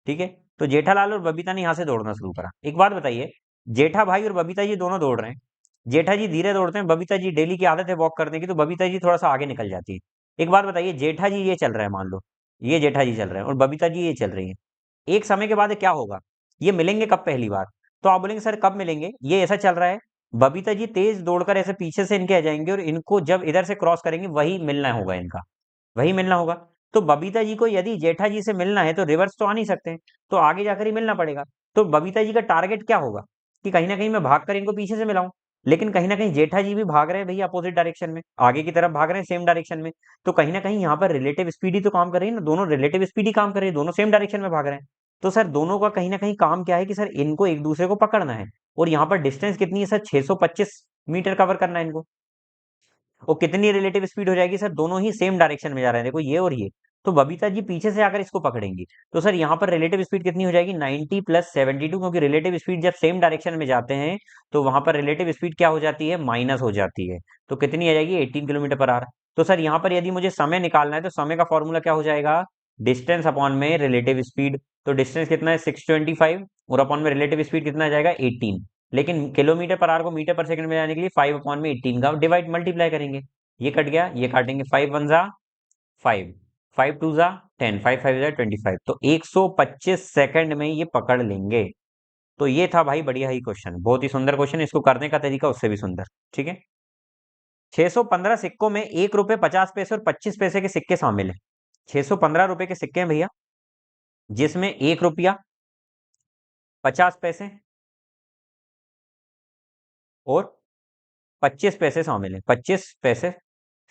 ठीक है। तो जेठालाल और बबीता ने यहाँ से दौड़ना शुरू करा। एक बात बताइए, जेठा भाई और बबीता ये दोनों दौड़ रहे हैं, जेठा जी धीरे दौड़ते हैं, बबीता जी डेली की आदत है वॉक करने की, तो बबीता जी थोड़ा सा आगे निकल जाती है। एक बात बताइए, जेठा जी ये चल रहा है, मान लो ये जेठा जी चल रहे हैं और बबीता जी ये चल रही हैं, एक समय के बाद क्या होगा, ये मिलेंगे कब पहली बार? तो आप बोलेंगे सर कब मिलेंगे, ये ऐसा चल रहा है, बबीता जी तेज दौड़कर ऐसे पीछे से इनके आ जाएंगे और इनको जब इधर से क्रॉस करेंगे वही मिलना होगा इनका, वही मिलना होगा। तो बबीता जी को यदि जेठा जी से मिलना है तो रिवर्स तो आ नहीं सकते हैं, तो आगे जाकर ही मिलना पड़ेगा। तो बबीता जी का टारगेट क्या होगा कि कहीं ना कहीं मैं भाग कर इनको पीछे से मिलाऊं, लेकिन कहीं ना कहीं जेठा जी भी भाग रहे हैं भैया अपोजिट डायरेक्शन में, आगे की तरफ भाग रहे हैं सेम डायरेक्शन में। तो कहीं ना कहीं यहाँ पर रिलेटिव स्पीड ही तो काम कर रही है ना, दोनों रिलेटिव स्पीड ही काम कर रही है, दोनों सेम डायरेक्शन में भाग रहे हैं। तो सर दोनों का कहीं ना कहीं काम क्या है कि सर इनको एक दूसरे को पकड़ना है, और यहाँ पर डिस्टेंस कितनी है सर, 625 मीटर कवर करना है इनको। और कितनी रिलेटिव स्पीड हो जाएगी सर, दोनों ही सेम डायरेक्शन में जा रहे हैं, देखो ये और ये। तो बबीता जी पीछे से आकर इसको पकड़ेंगी, तो सर यहाँ पर रिलेटिव स्पीड कितनी हो जाएगी, 90 प्लस 72, क्योंकि रिलेटिव स्पीड जब सेम डायरेक्शन में जाते हैं तो वहां पर रिलेटिव स्पीड क्या हो जाती है, माइनस हो जाती है। तो कितनी आ जाएगी, 18 किलोमीटर पर आवर। तो सर यहाँ पर यदि मुझे समय निकालना है तो समय का फॉर्मूला क्या हो जाएगा, डिस्टेंस अपॉन में रिलेटिव स्पीड। तो डिस्टेंस कितना है, 625, और अपॉन में रिलेटिव स्पीड कितना आ जाएगा, 18। लेकिन किलोमीटर पर आवर को मीटर पर सेकंड में जाने के लिए 5 अपॉन में 18 का डिवाइड मल्टीप्लाई करेंगे। ये कट गया, ये काटेंगे, 5 वन जा 5, 5 टू जा 10, 5 5 जा 25, तो 125 सेकंड में ये पकड़ लेंगे। तो ये था भाई बढ़िया ही क्वेश्चन, बहुत ही सुंदर क्वेश्चन, इसको करने का तरीका उससे भी सुंदर। ठीक है, 615 सिक्कों में 1 रुपए 50 पैसे और 25 पैसे के सिक्के शामिल है। 615 रुपए के सिक्के हैं भैया, जिसमें 1 रुपया 50 पैसे और 25 पैसे शामिल है, 25 पैसे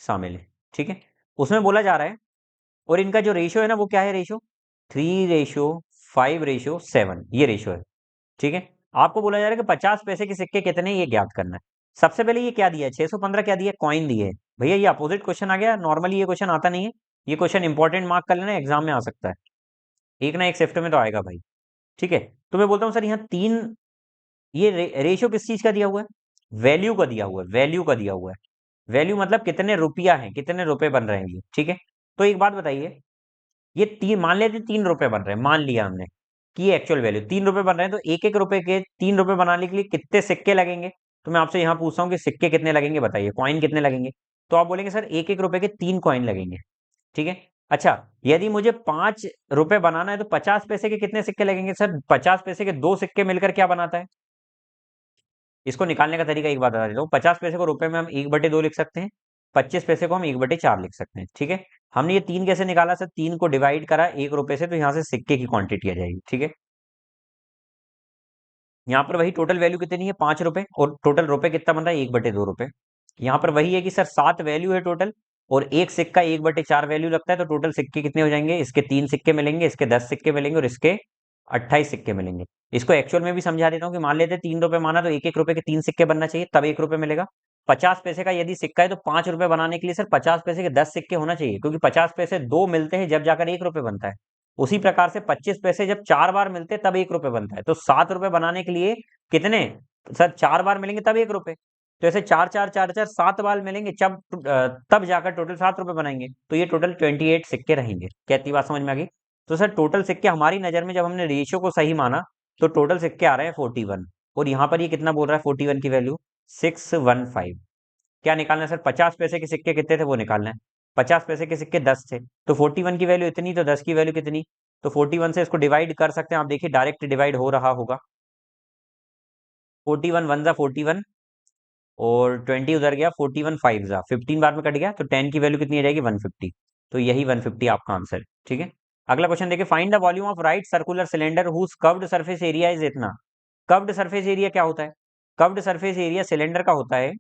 शामिल है। ठीक है, उसमें बोला जा रहा है, और इनका जो रेशियो है ना वो क्या है, रेशियो 3:5:7, ये रेशियो है। ठीक है, आपको बोला जा रहा है कि 50 पैसे के सिक्के कितने, ये ज्ञात करना है। सबसे पहले ये क्या दिया है, 615 क्या दिया है, कॉइन दिए है। भैया ये अपोजिट क्वेश्चन आ गया, नॉर्मली ये क्वेश्चन आता नहीं है, ये क्वेश्चन इंपॉर्टेंट मार्क कर लेना, एग्जाम में आ सकता है, एक ना एक शिफ्ट में तो आएगा भाई। ठीक है, तो मैं बोलता हूँ सर यहाँ तीन, ये रेशियो किस चीज का दिया हुआ है, वैल्यू का दिया हुआ है, वैल्यू का दिया हुआ है। वैल्यू मतलब कितने रुपया है, कितने रुपए बन रहे हैं ये। ठीक है, तो एक बात बताइए, ये तीन मान लेते 3 रुपए बन रहे हैं, मान लिया हमने कि ये एक्चुअल वैल्यू 3 रुपए बन रहे हैं, तो एक एक रुपए के 3 रुपए बनाने के लिए कितने सिक्के लगेंगे। तो मैं आपसे यहाँ पूछता हूँ कि सिक्के कितने लगेंगे, बताइए, कॉइन कितने लगेंगे। तो आप बोलेंगे सर एक एक रुपए के 3 कॉइन लगेंगे। ठीक है, अच्छा, यदि मुझे 5 रुपए बनाना है तो 50 पैसे के कितने सिक्के लगेंगे, सर 50 पैसे के 2 सिक्के मिलकर क्या बनाता है। इसको निकालने का तरीका एक बात बता देता हूँ, 50 पैसे को रुपए में हम 1/2 लिख सकते हैं, 25 पैसे को हम 1/4 लिख सकते हैं। ठीक है, हमने ये तीन कैसे निकाला सर, तीन को डिवाइड करा 1 रुपए से, तो यहाँ से सिक्के की क्वांटिटी आ जाएगी। ठीक है, यहाँ पर वही टोटल वैल्यू कितनी है, 5 रुपए, और टोटल रुपए कितना बन रहा है, 1/2 रुपए। यहाँ पर वही है कि सर 7 वैल्यू है टोटल, और एक सिक्का 1/4 वैल्यू लगता है, तो टोटल सिक्के कितने हो जाएंगे, इसके 3 सिक्के मिलेंगे, इसके 10 सिक्के मिलेंगे, और इसके 28 सिक्के मिलेंगे। इसको एक्चुअल में भी समझा देता हूँ कि मान लेते हैं 3 रुपए माना, तो एक एक रुपए के 3 सिक्के बनना चाहिए, तब 1 रुपए मिलेगा। 50 पैसे का यदि सिक्का है तो 5 रुपए बनाने के लिए सर 50 पैसे के 10 सिक्के होना चाहिए, क्योंकि 50 पैसे दो मिलते हैं जब जाकर 1 रुपए बनता है। उसी प्रकार से 25 पैसे जब 4 बार मिलते हैं तब 1 रुपए बनता है, तो 7 रुपए बनाने के लिए कितने, सर 4 बार मिलेंगे तब 1 रुपए। तो ऐसे चार चार चार चार 7 बार मिलेंगे जब, तब जाकर टोटल 7 रुपए बनाएंगे, तो ये टोटल 28 सिक्के रहेंगे। क्या इतनी बात समझ में आ गई। तो सर टोटल सिक्के हमारी नजर में जब हमने रेशियो को सही माना, तो टोटल सिक्के आ रहे हैं 41, और यहाँ पर ये कितना बोल रहा है, 41 की वैल्यू 615। क्या निकालना है सर, 50 पैसे के सिक्के कितने थे वो निकालना है। 50 पैसे के सिक्के 10 थे, तो 41 की वैल्यू इतनी, तो 10 की वैल्यू कितनी। तो 41 से इसको डिवाइड कर सकते हैं, आप देखिए डायरेक्ट डिवाइड हो रहा होगा। 41 वन जा 41, और 20 उधर गया, 41 फाइव जा 15 बार में कट गया, तो 10 की वैल्यू कितनी आ जाएगी, 150। तो यही 150 आपका आंसर है। ठीक है, अगला क्वेश्चन देखिए, find the volume of right circular cylinder whose curved surface area is इतना। कर्व्ड सरफेस एरिया क्या होता है, कर्व्ड सरफेस एरिया सिलेंडर का होता है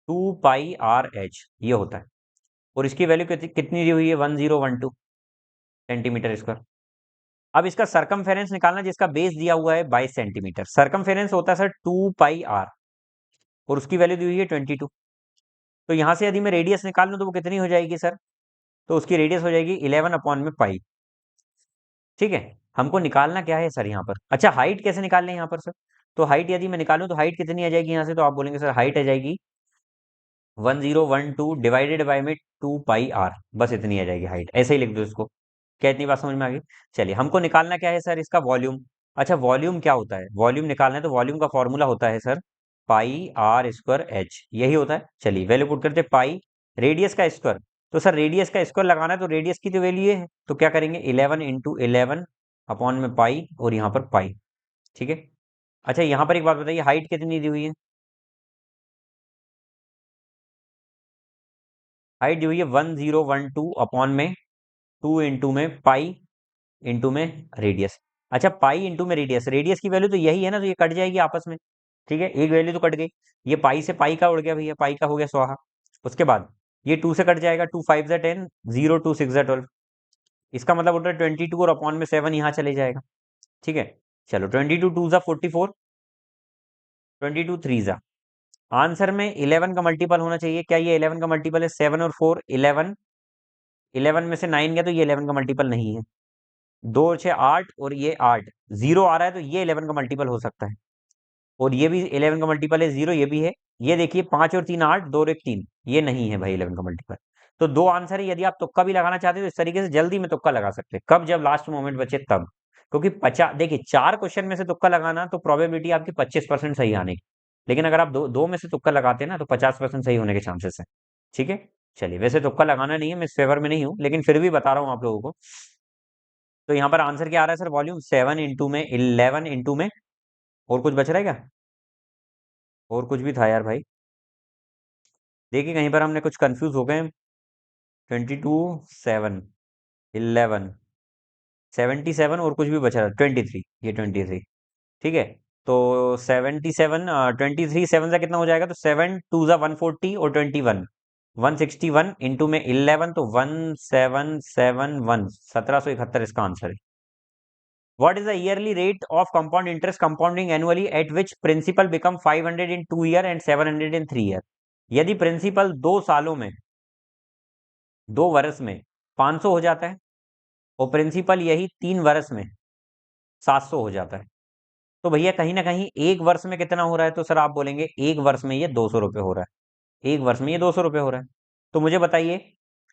2πRH, ये होता है, और इसकी वैल्यू कितनी दी हुई है, 1012 सेंटीमीटर स्क्वायर। अब इसका सरकमफेरेंस निकालना, जिसका बेस दिया हुआ है 22 सेंटीमीटर, सरकमफेरेंस होता है सर 2πR, और उसकी वैल्यू दी हुई है 22। तो यहाँ से यदि मैं रेडियस निकाल लूँ तो वो कितनी हो जाएगी सर, तो उसकी रेडियस हो जाएगी 11 अपॉन में पाई। ठीक है, हमको निकालना क्या है सर यहाँ पर, अच्छा हाइट कैसे निकाल लें यहाँ पर सर। तो हाइट यदि मैं निकालूं तो हाइट कितनी आ जाएगी यहाँ से, तो आप बोलेंगे सर हाइट आ जाएगी 1012 डिवाइडेड बाई में 2πR, बस इतनी आ जाएगी हाइट, ऐसे ही लिख दो इसको। क्या इतनी बात समझ में आ गई। चलिए, हमको निकालना क्या है सर, इसका वॉल्यूम। अच्छा वॉल्यूम क्या होता है, वॉल्यूम निकालना है तो वॉल्यूम का फॉर्मूला होता है sir pi r square h, यही होता है। चलिए वैल्यू पुट करते हैं, पाई रेडियस का स्क्वायर, तो सर रेडियस का स्क्वायर लगाना है तो रेडियस की तो वैल्यू ये है, तो क्या करेंगे 11 इंटू 11 अपॉन में पाई और यहाँ पर पाई। ठीक है। अच्छा यहाँ पर एक बात बताइए, हाइट कितनी दी हुई है? हाइट दी हुई है 1012 अपॉन में 2 इंटू में पाई इंटू में रेडियस। अच्छा पाई इंटू में रेडियस, रेडियस की वैल्यू तो यही है ना, तो ये कट जाएगी आपस में। ठीक है, एक वैल्यू तो कट गई, ये पाई से पाई का उड़ गया भैया, पाई का हो गया स्वाहा। उसके बाद ये 2 से कट जाएगा, 2 5 जा 10, 0 2 6 जा 12, इसका मतलब होता है 22 और अपॉन में 7 यहाँ चले जाएगा। ठीक है। चलो 22 2 जा 44, 22 3 जा, आंसर में 11 का मल्टीपल होना चाहिए। क्या ये 11 का मल्टीपल है? 7 और 4 11, 11 में से 9 गया तो ये 11 का मल्टीपल नहीं है। 2 और 6 8 और ये 8, 0 आ रहा है तो ये 11 का मल्टीपल हो सकता है, और ये भी 11 का मल्टीपल है, 0 ये भी है। ये देखिए 5 और 3 8, 2 और 1 3, ये नहीं है भाई 11 का मल्टीपल। तो दो आंसर है, यदि आप तुक्का भी लगाना चाहते हो तो इस तरीके से जल्दी में तुक्का लगा सकते हैं, कब? जब लास्ट मोमेंट बचे तब। क्योंकि 50 देखिए 4 क्वेश्चन में से तुक्का लगाना तो प्रोबेबिलिटी आपकी 25% सही आने की, लेकिन अगर आप दो दो में से तुक्का लगाते हैं ना तो 50% सही होने के चांसेस है। ठीक है। चलिए वैसे तुक्का लगाना नहीं है, मैं इस फेवर में नहीं हूँ, लेकिन फिर भी बता रहा हूँ आप लोगों को। तो यहाँ पर आंसर क्या आ रहा है सर? वॉल्यूम 7 इंटू में 11 इंटू में, और कुछ बच रहा है क्या? और कुछ भी था यार भाई, देखिए कहीं पर हमने कुछ कंफ्यूज हो गए। 22 7 11 77 और कुछ भी बचा रहा 23, ये 23। ठीक है। तो 77 23 7 से कितना हो जाएगा? तो 7 2 जा 140 और 21 161 इंटू में 11, तो 1771, 1771 इसका आंसर है। What is the yearly rate of compound interest compounding annually at which principal become 500 in 2 year and 700 in 3 year? यदि प्रिंसिपल 2 सालों में, 2 वर्ष में 500 हो जाता है और प्रिंसिपल यही 3 वर्ष में 700 हो जाता है, तो भैया कहीं ना कहीं एक वर्ष में कितना हो रहा है? तो सर आप बोलेंगे एक वर्ष में ये 200 रुपये हो रहा है, एक वर्ष में ये 200 रुपये हो रहा है। तो मुझे बताइए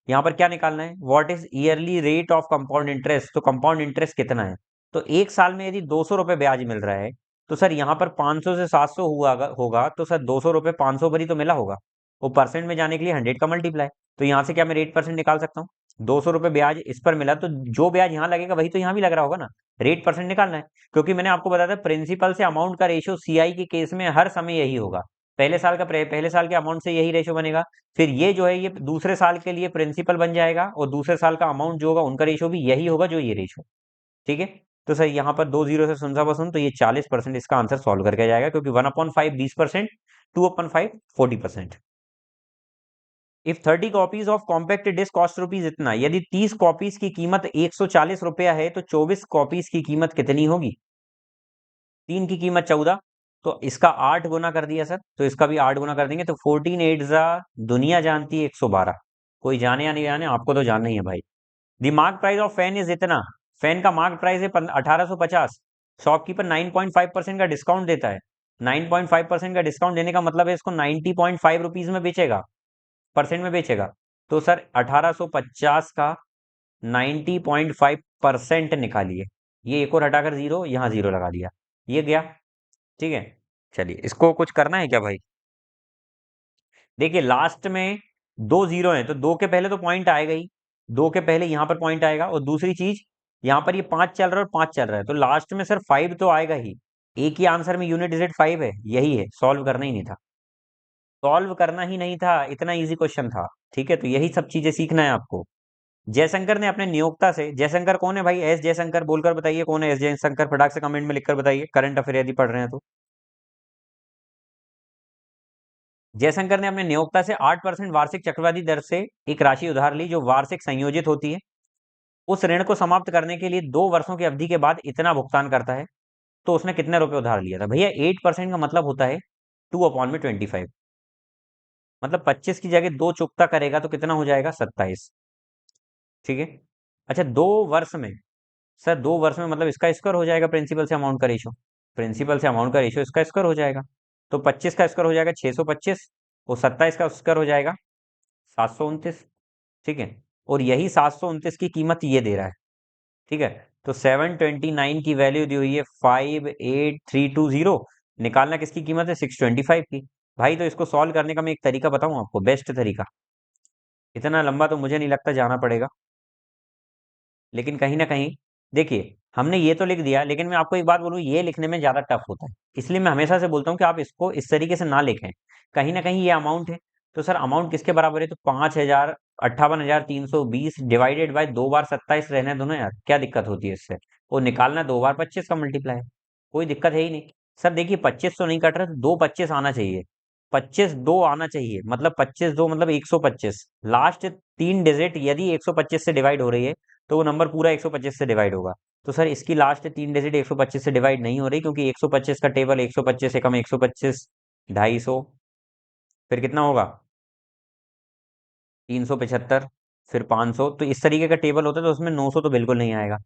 यहाँ पर क्या निकालना है? What is yearly rate of compound interest, तो कंपाउंड इंटरेस्ट कितना है? तो एक साल में यदि 200 रुपये ब्याज मिल रहा है, तो सर यहाँ पर 500 से 700 हुआ होगा, तो सर 200 रुपये 500 पर ही तो मिला होगा। वो परसेंट में जाने के लिए 100 का मल्टीप्लाई, तो यहाँ से क्या मैं रेट परसेंट निकाल सकता हूँ? 200 रुपये ब्याज इस पर मिला, तो जो ब्याज यहाँ लगेगा वही तो यहाँ भी लग रहा होगा ना, रेट परसेंट निकालना है। क्योंकि मैंने आपको बताया था प्रिंसिपल से अमाउंट का रेशियो सीआई के केस में हर समय यही होगा, पहले साल के अमाउंट से यही रेशियो बनेगा, फिर ये जो है ये दूसरे साल के लिए प्रिंसिपल बन जाएगा, और दूसरे साल का अमाउंट जो होगा उनका रेशियो भी यही होगा जो ये रेशियो। ठीक है। तो सर यहाँ पर 2 जीरो से सुनसा बसुन, तो ये 40% इसका आंसर सॉल्व करके जाएगा, क्योंकि 1/5 20%, 2/5 40%। If 30 copies of compact disc cost rupees इतना, यदि 30 कॉपीज की कीमत 140 रुपया है तो 24 कॉपीज की कीमत कितनी होगी? 3 की कीमत 14, तो इसका 8 गुना कर दिया सर, तो इसका भी 8 गुना कर देंगे, तो 14 8 जा, दुनिया जानती है 112, कोई जाने या नहीं जाने, आपको तो जानना ही है भाई। The mark price of fan is इतना, फैन का मार्क प्राइस है 1850, शॉपकीपर 9.5% का डिस्काउंट देता है, 9.5% का डिस्काउंट देने का मतलब है इसको 90.5 रुपीज में बेचेगा, परसेंट में बेचेगा। तो सर 1850 का 90.5% निकालिए, ये एक और हटाकर जीरो, यहाँ जीरो लगा दिया, ये गया। ठीक है। चलिए इसको कुछ करना है क्या भाई? देखिए लास्ट में 2 जीरो हैं, तो दो के पहले तो पॉइंट आएगा ही, दो के पहले यहाँ पर पॉइंट आएगा, और दूसरी चीज यहाँ पर ये 5 चल रहा है और 5 चल रहा है, तो लास्ट में सर 5 तो आएगा ही। एक ही आंसर में यूनिट डिजिट 5 है, यही है, सॉल्व करना ही नहीं था, सॉल्व करना ही नहीं था, इतना इजी क्वेश्चन था। ठीक है, तो यही सब चीजें सीखना है आपको। जयशंकर ने अपने नियोक्ता से, जयशंकर कौन है भाई? एस जयशंकर, बोलकर बताइए कौन है एस जयशंकर, फटाक से कमेंट में लिखकर बताइए, करंट अफेयर यदि पढ़ रहे हैं तो। जयशंकर ने अपने नियोक्ता से 8% वार्षिक चक्रवृद्धि दर से एक राशि उधार ली, जो वार्षिक संयोजित होती है। उस ऋण को समाप्त करने के लिए 2 वर्षों की अवधि के बाद इतना भुगतान करता है, तो उसने कितने रुपए उधार लिया था? भैया 8% का मतलब होता है 2/25, मतलब 25 की जगह 2 चुकता करेगा तो कितना हो जाएगा? 27। ठीक है। अच्छा 2 वर्ष में, सर 2 वर्ष में मतलब इसका स्क्वायर हो जाएगा प्रिंसिपल से अमाउंट का रेशो, प्रिंसिपल से अमाउंट का रेशो इसका स्क्वायर हो जाएगा, तो 25 का स्क्वायर हो जाएगा 625, और 27 का स्क्वायर हो जाएगा 729। ठीक है। और यही 729 की कीमत ये दे रहा है। ठीक है। तो 729 की वैल्यू दी हुई है 58320, निकालना किसकी कीमत है? 625 की। भाई तो इसको सॉल्व करने का मैं एक तरीका बताऊं आपको, बेस्ट तरीका। इतना लंबा तो मुझे नहीं लगता जाना पड़ेगा, लेकिन कहीं ना कहीं देखिए, हमने ये तो लिख दिया, लेकिन मैं आपको एक बात बोलूं, ये लिखने में ज्यादा टफ होता है। इसलिए मैं हमेशा से बोलता हूँ कि आप इसको इस तरीके से ना लिखें। कहीं ना कहीं ये अमाउंट है, तो सर अमाउंट किसके बराबर है? तो 5,000, 58,320 डिवाइडेड बाय 2 बार 27 रहने दो ना यार, क्या दिक्कत होती है इससे? वो निकालना 2 बार 25 का मल्टीप्लाई, कोई दिक्कत है ही नहीं। सर देखिए 25 तो नहीं कट रहा, तो 2 25 आना चाहिए। 25 2 आना चाहिए, मतलब 25 2 मतलब 125। लास्ट 3 डिजिट यदि 125 से डिवाइड हो रही है, तो वो नंबर पूरा 125 से डिवाइड होगा। तो सर इसकी लास्ट 3 डिजिट 125 से डिवाइड नहीं हो रही, क्योंकि 125 का टेबल 125 एकम 125, 250, फिर कितना होगा? 375, फिर 500। तो इस तरीके का टेबल होता है, तो उसमें 900 तो बिल्कुल नहीं आएगा,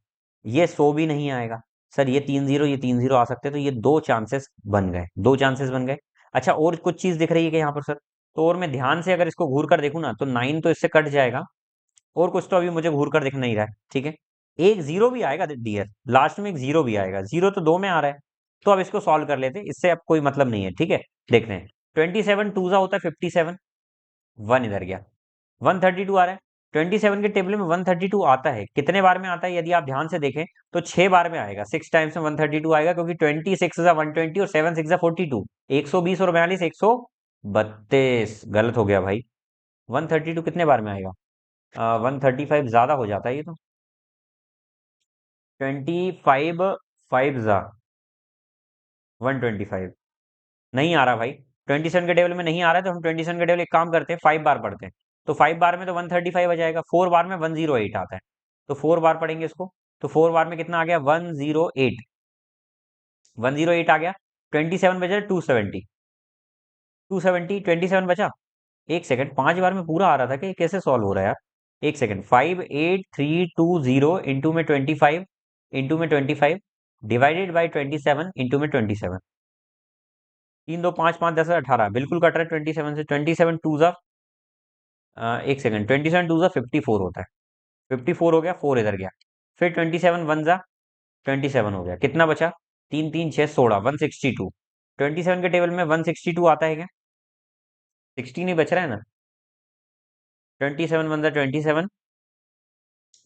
ये 100 भी नहीं आएगा। सर ये 3 0, ये 3 0 आ सकते हैं, तो ये 2 चांसेस बन गए, 2 चांसेस बन गए। अच्छा, और कुछ चीज दिख रही है कि यहाँ पर सर? तो और मैं ध्यान से अगर इसको घूर कर देखूँ ना, तो 9 तो इससे कट जाएगा, और कुछ तो अभी मुझे घूर कर दिख नहीं रहा है, ठीक है। एक जीरो भी आएगा डियर, लास्ट में एक जीरो भी आएगा, जीरो तो 2 में आ रहा है। तो अब इसको सॉल्व कर लेते हैं, इससे अब कोई मतलब नहीं है, ठीक है। देखते हैं, 27 2 होता है 57, वन इधर गया, 132 आ रहा है। 27 के टेबल में 132 आता है, कितने बार में आता है यदि आप ध्यान से देखें? तो 6 बार में आएगा, 6 टाइम्स में 132 आएगा, क्योंकि 26 120 और 7 6 42, 120 और 42 132। गलत हो गया भाई, 132 कितने बार में आएगा? 135 ज्यादा हो जाता है ये तो। 25 5 जा 125, नहीं आ रहा भाई। 27 के टेबल में नहीं आ रहा है, तो हम 27 के टेबल एक काम करते हैं, 5 बार पढ़ते हैं। तो 5 बार में तो 135 आ जाएगा, 4 बार में 108 आता है, तो 4 बार पढ़ेंगे इसको। तो 4 बार में कितना आ गया? 108, 108 आ गया। 27 बचा 270, 270, 27 बचा। एक सेकंड, 5 बार में पूरा आ रहा था कि ये कैसे सॉल्व हो रहा है यार? एक सेकंड, 58320 इंटू में 25, इंटू में 25 डिवाइडेड बाई 27 इंटू में 27। 3 2 5 5 10 18, बिल्कुल कट रहा है 27 से। 27 2 जा, एक सेकंड, 27 2 जा 54 होता है, 54 हो गया, 4 इधर गया। फिर 27 1 जा 27 हो गया, कितना बचा? 3 3 6 16, 162। 27 के टेबल में 162 आता है क्या? 16 ही बच रहा है ना। 27 1 जा 27,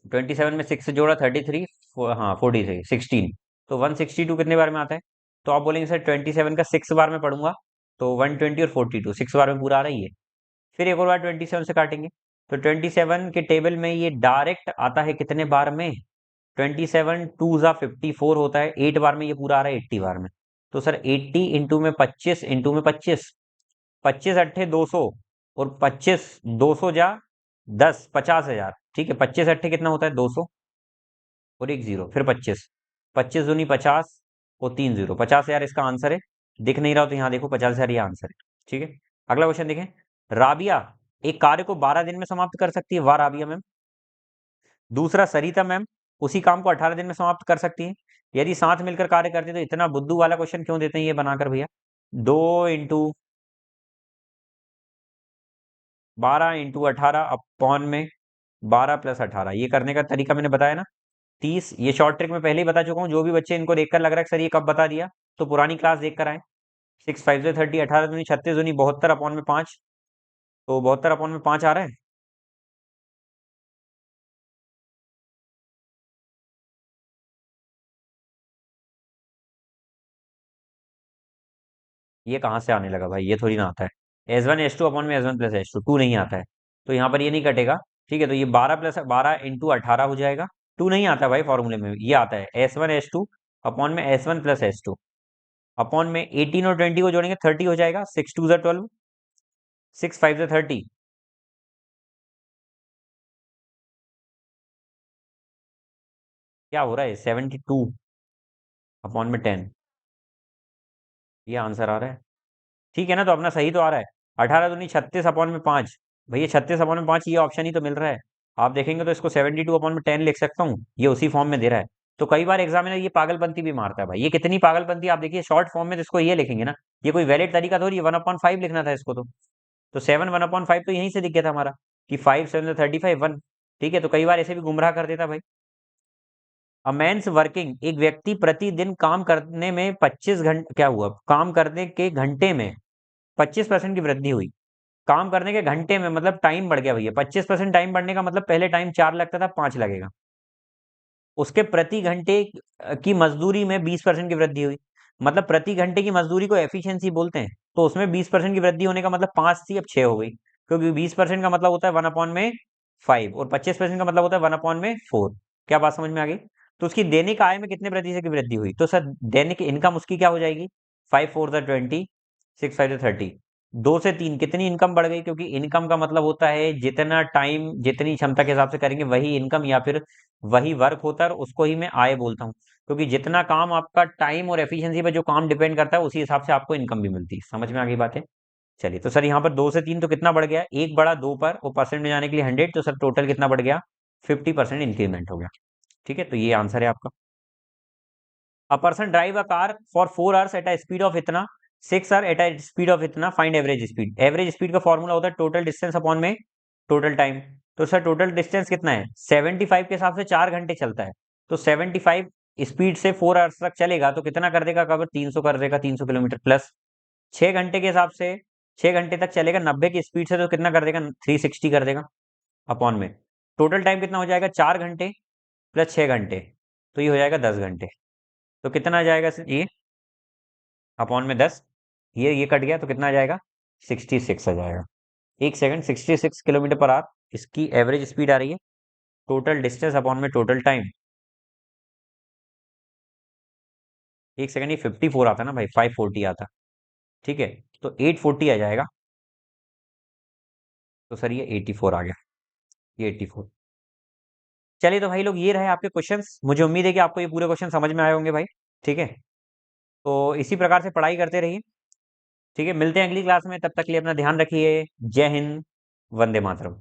27 में 6 से जोड़ा 33, हाँ 43, 16। तो 162 कितने बार में आता है? तो आप बोलेंगे सर 27 का 6 बार में पढ़ूंगा, तो 120 और 42 6 बार में पूरा आ रही है। फिर एक और बार 27 से काटेंगे, तो 27 के टेबल में ये डायरेक्ट आता है कितने बार में? 27 2 जा 54 होता है, 8 बार में ये पूरा आ रहा है, 80 बार में। तो सर 80 इंटू में 25 इंटू में 25, 25 8 200, और 25 200 जा 10, 50,000, ठीक है। 25 8 कितना होता है? 200, और एक जीरो, फिर 25, 25 दूनी 50, और 3 0, 50,000 इसका आंसर है। दिख नहीं रहा हो तो यहाँ देखो, 50,000 ये आंसर है, ठीक है। अगला क्वेश्चन देखें। राबिया एक कार्य को 12 दिन में समाप्त कर सकती है, वाह राबिया मैम। दूसरा, सरिता मैम उसी काम को 18 दिन में समाप्त कर सकती है। यदि साथ मिलकर कार्य करते हैं, तो इतना बुद्धू वाला क्वेश्चन क्यों देते हैं ये बनाकर भैया? 2 इंटू 12 इंटू 18 अपॉन में 12 + 18, ये करने का तरीका मैंने बताया ना। 30, ये शॉर्ट ट्रिक मैं पहले ही बता चुका हूँ। जो भी बच्चे इनको देखकर लग रहा है कि सर ये कब बता दिया, तो पुरानी क्लास देख कर आए। 6 5 30, 18 दूनी 36 दूनी 72 अपॉन में 5, तो 72 अपॉन में 5 आ रहा है। ये कहाँ से आने लगा भाई? ये थोड़ी ना आता है। S1 S2 अपॉन में S1 + S2, टू नहीं आता है, तो यहाँ पर ये नहीं कटेगा, ठीक है। तो ये 12 + 12 इंटू 18 हो जाएगा। टू नहीं आता भाई फॉर्मूले में, ये आता है S1 S2 अपॉन में S1 + S2, अपॉन में 18 और 20 को जोड़ेंगे 30 हो जाएगा। 6 2 जा 12, 6 5 जा 30, क्या हो रहा है? 72 अपॉन में 10, ये आंसर आ रहा है, ठीक है ना। तो अपना सही तो आ रहा है। 18 दूनी 36 अपॉन में 5, भैया 36 अपॉन में 5, ये ऑप्शन ही तो मिल रहा है। आप देखेंगे तो इसको 72 अपॉन में 10 लिख सकता हूँ, ये उसी फॉर्म में दे रहा है। तो कई बार एग्जामिनर ये पागलपंती भी मारता है भाई, ये कितनी पागलपंती आप देखिए, शॉर्ट फॉर्म में तो इसको ये लिखेंगे ना, ये कोई वैलिड तरीका थोड़ी है। 1/5 लिखना था इसको तो 7 1/5 तो यहीं से दिख गया था हमारा, कि 5 7 35 1, ठीक है। तो कई बार ऐसे भी गुमराह कर देता भाई। अ मैन्स वर्किंग, एक व्यक्ति प्रतिदिन काम करने में 25 घंटे, क्या हुआ, काम करने के घंटे में 25% की वृद्धि हुई। काम करने के घंटे में मतलब टाइम बढ़ गया भैया, 25% टाइम बढ़ने का मतलब पहले टाइम 4 लगता था, 5 लगेगा। उसके प्रति घंटे की मजदूरी में 20% की वृद्धि हुई। मतलब प्रति घंटे की मजदूरी को एफिशिएंसी बोलते हैं। तो उसमें 20% की वृद्धि होने का मतलब 5 थी, अब 6 हो गई, क्योंकि 20% का मतलब होता है 1/5 और 25% का मतलब होता है 1/4। क्या बात समझ में आ गई? तो उसकी दैनिक आय में कितने प्रतिशत की वृद्धि हुई? तो सर दैनिक इनकम उसकी क्या हो जाएगी? 5×4 = 20, 6×5 = 30। 2 से 3 कितनी इनकम बढ़ गई? क्योंकि इनकम का मतलब होता है जितना टाइम जितनी क्षमता के हिसाब से करेंगे वही इनकम या फिर वही वर्क होता है, और उसको ही मैं आय बोलता हूँ। क्योंकि जितना काम आपका टाइम और एफिशिएंसी पे जो काम डिपेंड करता है, उसी हिसाब से आपको इनकम भी मिलती है। समझ में आ गई बातें? चलिए, तो सर यहाँ पर 2 से 3 तो कितना बढ़ गया? एक बढ़ा 2 पर, और परसेंट में जाने के लिए 100, तो सर टोटल कितना बढ़ गया? 50% इंक्रीमेंट हो गया। ठीक है, तो ये आंसर है आपका। A person drive a car for 4 hours at a speed of इतना, 6 hour at a speed of इतना, find average speed. Average speed का फॉर्मूला होता है टोटल डिस्टेंस अपॉन में टोटल टाइम। तो सर टोटल डिस्टेंस कितना है? 75 के हिसाब से 4 घंटे चलता है। तो 75 स्पीड से 4 hours तक चलेगा तो कितना कर देगा कवर? 300 कर देगा, 300 किलोमीटर प्लस 6 घंटे के हिसाब से 6 घंटे तक चलेगा 90 की स्पीड से, तो कितना कर देगा? 360 कर देगा अपॉन में टोटल टाइम कितना हो जाएगा? 4 घंटे प्लस 6 घंटे, तो ये हो जाएगा 10 घंटे। तो कितना आ जाएगा सर ये? अपॉन में 10, ये कट गया तो कितना आ जाएगा? 66 आ जाएगा। 1 सेकंड, 66 किलोमीटर पर आवर इसकी एवरेज स्पीड आ रही है। टोटल डिस्टेंस अपॉन में टोटल टाइम, 1 सेकंड, ये 54 आता ना भाई, 540 आता। ठीक है, तो 840 आ जाएगा। तो सर ये 84 आ गया, ये 84। चलिए, तो भाई लोग ये रहे आपके क्वेश्चंस। मुझे उम्मीद है कि आपको ये पूरे क्वेश्चन समझ में आए होंगे भाई। ठीक है, तो इसी प्रकार से पढ़ाई करते रहिए। ठीक है, मिलते हैं अगली क्लास में, तब तक के लिए अपना ध्यान रखिए। जय हिंद, वंदे मातरम।